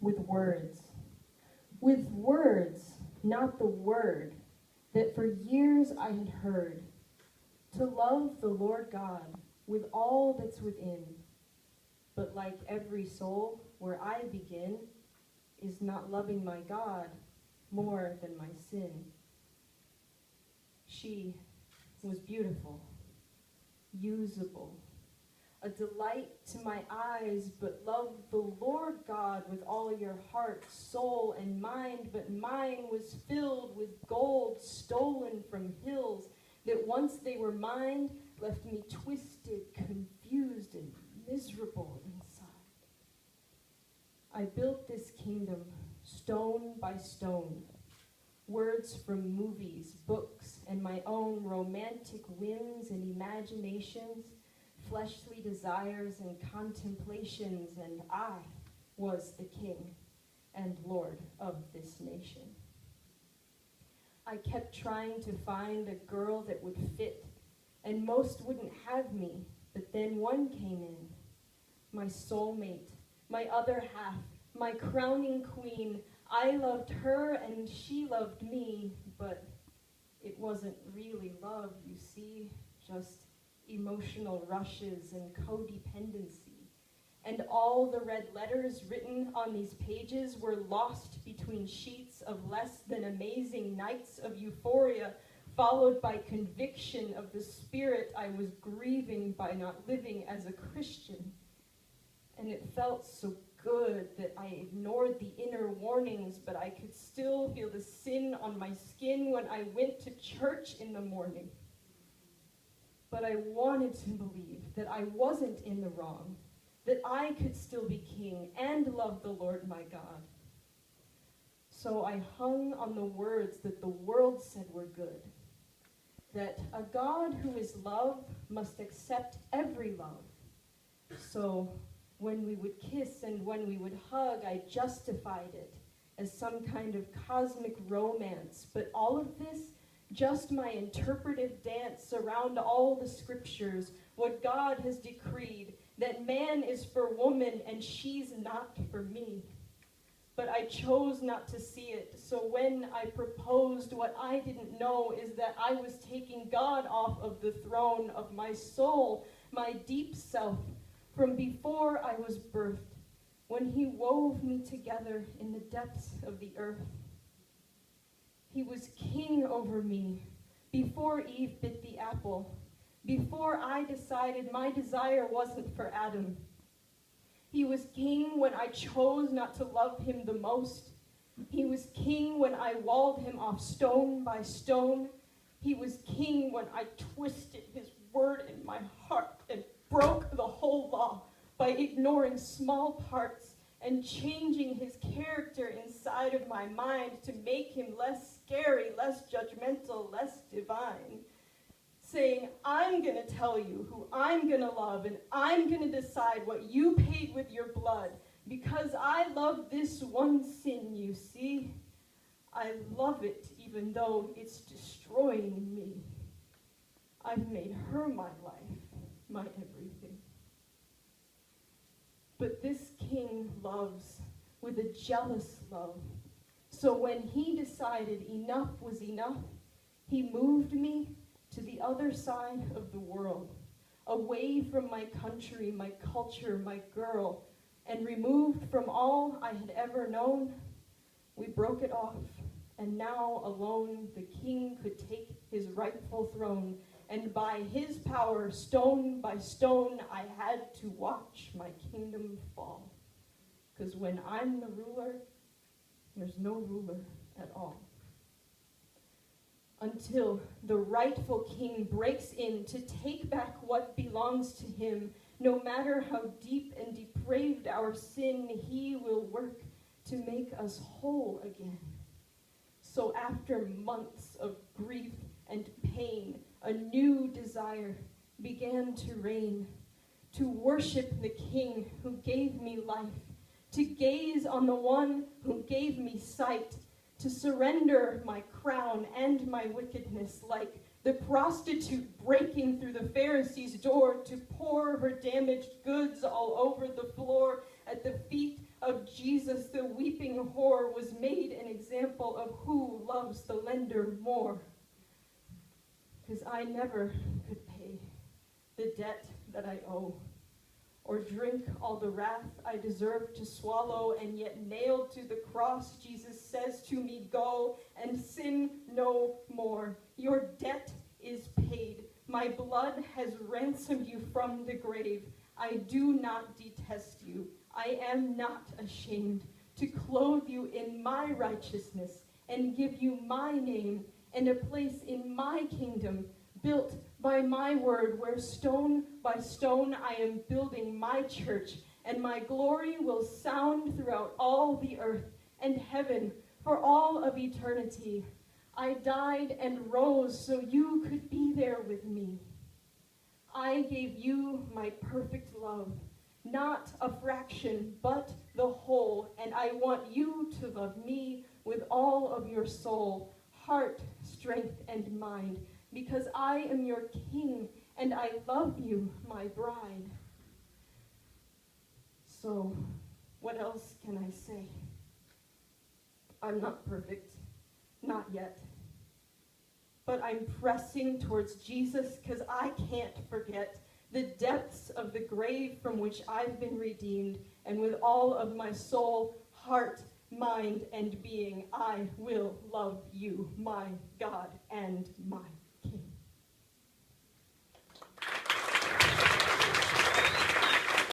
with words. With words, not the word, that for years I had heard. To love the Lord God with all that's within. But like every soul, where I begin, is not loving my God more than my sin. She was beautiful, usable, a delight to my eyes, but love the Lord God with all your heart, soul, and mind. But mine was filled with gold stolen from hills, that once they were mine, left me twisted, confused, and miserable inside. I built this kingdom stone by stone. Words from movies, books, and my own romantic whims and imaginations, fleshly desires and contemplations, and I was the king and Lord of this nation. I kept trying to find a girl that would fit, and most wouldn't have me, but then one came in. My soulmate, my other half, my crowning queen. I loved her and she loved me, but it wasn't really love, you see, just emotional rushes and codependency. And all the red letters written on these pages were lost between sheets of less than amazing nights of euphoria, followed by conviction of the spirit I was grieving by not living as a Christian. And it felt so good that I ignored the inner warnings, but I could still feel the sin on my skin when I went to church in the morning. But I wanted to believe that I wasn't in the wrong, that I could still be king and love the Lord my God. So I hung on the words that the world said were good, that a God who is love must accept every love. So when we would kiss and when we would hug, I justified it as some kind of cosmic romance. But all of this, just my interpretive dance around all the scriptures, what God has decreed, that man is for woman and she's not for me. But I chose not to see it. So when I proposed, what I didn't know is that I was taking God off of the throne of my soul, my deep self, from before I was birthed, when he wove me together in the depths of the earth. He was king over me before Eve bit the apple, before I decided my desire wasn't for Adam. He was king when I chose not to love him the most. He was king when I walled him off stone by stone. He was king when I twisted his word in my heart and broke the whole law by ignoring small parts and changing his character inside of my mind to make him less scary, less judgmental, less divine. Saying, I'm going to tell you who I'm going to love, and I'm going to decide what you paid with your blood, because I love this one sin, you see. I love it even though it's destroying me. I've made her my life, my everything. But this king loves with a jealous love. So when he decided enough was enough, he moved me to the other side of the world, away from my country, my culture, my girl, and removed from all I had ever known. We broke it off, and now alone the king could take his rightful throne, and by his power, stone by stone, I had to watch my kingdom fall. Because when I'm the ruler, there's no ruler at all. Until the rightful king breaks in to take back what belongs to him. No matter how deep and depraved our sin, he will work to make us whole again. So after months of grief and pain, a new desire began to reign, to worship the king who gave me life, to gaze on the one who gave me sight, to surrender my crown and my wickedness, like the prostitute breaking through the Pharisee's door to pour her damaged goods all over the floor at the feet Of Jesus, the weeping whore was made an example of who loves the lender more. Because I never could pay the debt that I owe, or drink all the wrath I deserve to swallow, and yet nailed to the cross, Jesus says to me, go and sin no more. Your debt is paid. My blood has ransomed you from the grave. I do not detest you. I am not ashamed to clothe you in my righteousness and give you my name and a place in my kingdom, built by my word, where stone by stone I am building my church, and my glory will sound throughout all the earth and heaven for all of eternity. I died and rose so you could be there with me. I gave you my perfect love, not a fraction, but the whole, and I want you to love me with all of your soul, heart, strength, and mind, because I am your king, and I love you, my bride. So, what else can I say? I'm not perfect, not yet. But I'm pressing towards Jesus because I can't forget the depths of the grave from which I've been redeemed, and with all of my soul, heart, mind, and being, I will love you, my God and my